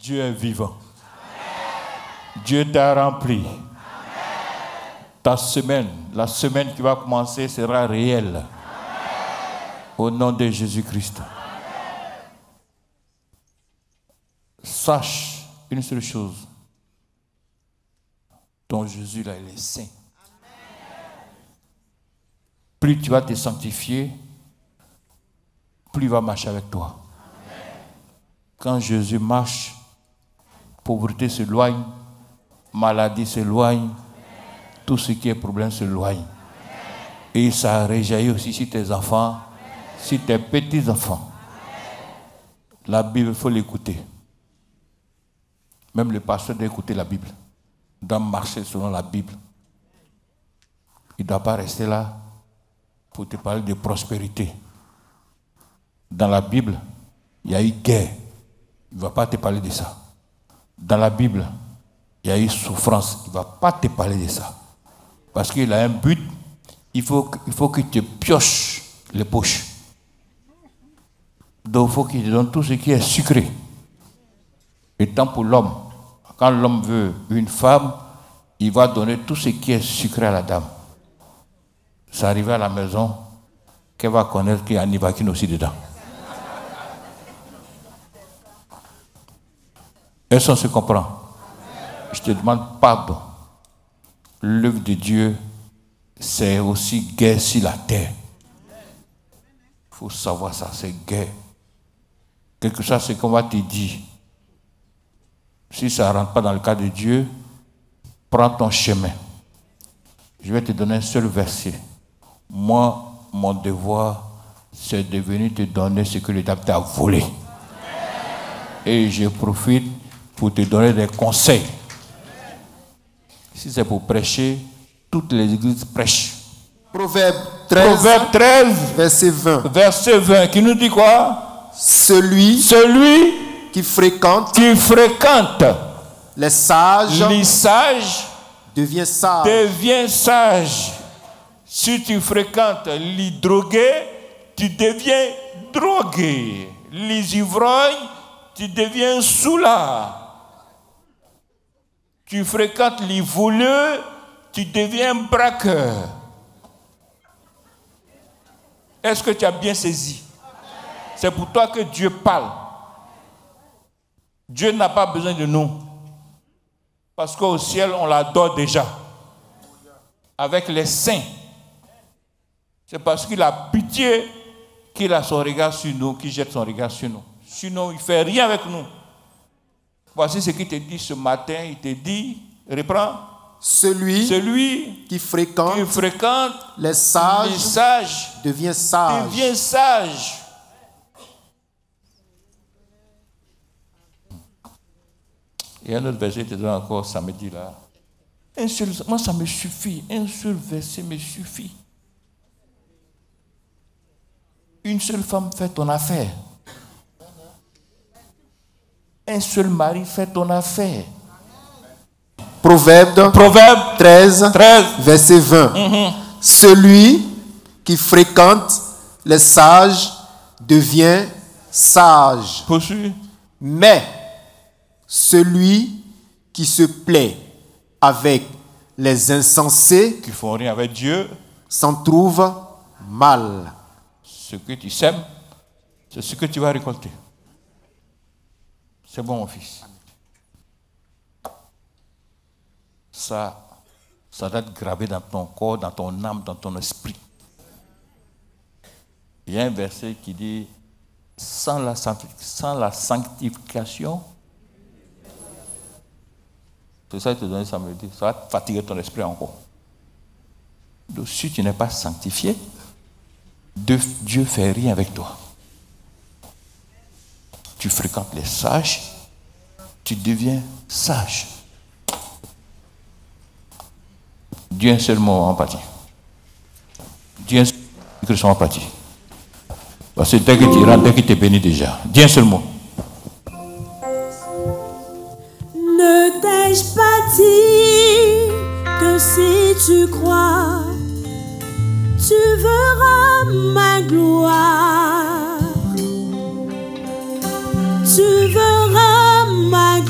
Dieu est vivant. Dieu t'a rempli. Ta semaine, la semaine qui va commencer sera réelle. Au nom de Jésus-Christ. Sache une seule chose. Ton Jésus là, il est saint. Plus tu vas te sanctifier, plus il va marcher avec toi. Quand Jésus marche, pauvreté s'éloigne, maladie s'éloigne, tout ce qui est problème s'éloigne. Et ça réjaillit aussi sur tes enfants, sur tes petits-enfants. La Bible, il faut l'écouter. Même le pasteur doit écouter la Bible. Il doit marcher selon la Bible. Il ne doit pas rester là pour te parler de prospérité. Dans la Bible, il y a eu guerre. Il ne va pas te parler de ça. Dans la Bible, il y a eu souffrance. Il ne va pas te parler de ça. Parce qu'il a un but. Il faut que tu pioches les poches. Donc il faut qu'il te donne tout ce qui est sucré. Et tant pour l'homme. Quand l'homme veut une femme, il va donner tout ce qui est sucré à la dame. Ça arrive à la maison, qu'elle va connaître qu'il y a un Nivakin aussi dedans. Est-ce qu'on se comprend? Je te demande pardon. L'œuvre de Dieu, c'est aussi guerre sur la terre. Il faut savoir ça, c'est guerre. Quelque chose, c'est qu'on va te dire. Si ça ne rentre pas dans le cadre de Dieu, prends ton chemin. Je vais te donner un seul verset. Moi, mon devoir, c'est de venir te donner ce que le diable t'a volé. Et je profite pour te donner des conseils. Si c'est pour prêcher, toutes les églises prêchent. Proverbe 13, verset 20. Verset 20, qui nous dit quoi? Celui qui fréquente les sages devient sage. Si tu fréquentes les drogués, tu deviens drogué. Les ivrognes, tu deviens soulard. Tu fréquentes les voleurs, tu deviens braqueur. Est-ce que tu as bien saisi? C'est pour toi que Dieu parle. Dieu n'a pas besoin de nous. Parce qu'au ciel, on l'adore déjà. Avec les saints. C'est parce qu'il a pitié qu'il a son regard sur nous, qu'il jette son regard sur nous. Sinon, il ne fait rien avec nous. Voici ce qu'il te dit ce matin. Il te dit, reprends. Celui qui fréquente les sages devient sage. Il y a un autre verset qui te donne encore samedi là. Moi, ça me suffit. Un seul verset me suffit. Une seule femme fait ton affaire. Un seul mari fait ton affaire. Proverbe 13, verset 20. Celui qui fréquente les sages devient sage. Poursuis. Mais celui qui se plaît avec les insensés qui font rien avec Dieu s'en trouve mal. Ce que tu sèmes, c'est ce que tu vas récolter. C'est bon, mon fils. Ça doit être gravé dans ton corps, dans ton âme, dans ton esprit. Il y a un verset qui dit sans la sanctification, c'est ça que je te donne samedi, ça va fatiguer ton esprit encore. Donc si tu n'es pas sanctifié, Dieu ne fait rien avec toi. Tu fréquentes les sages, tu deviens sage. Dieu un seul mot en partie. Dieu un seul mot en partie. Parce que dès que tu rentres, dès que tu es béni déjà. Dis un seul mot. Ne t'ai-je pas dit que si tu crois, tu verras ma gloire. Tu verras ma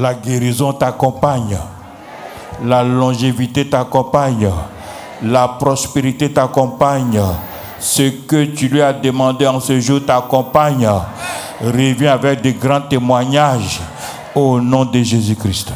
La guérison t'accompagne. La longévité t'accompagne. La prospérité t'accompagne. Ce que tu lui as demandé en ce jour t'accompagne. Reviens avec de grands témoignages au nom de Jésus-Christ.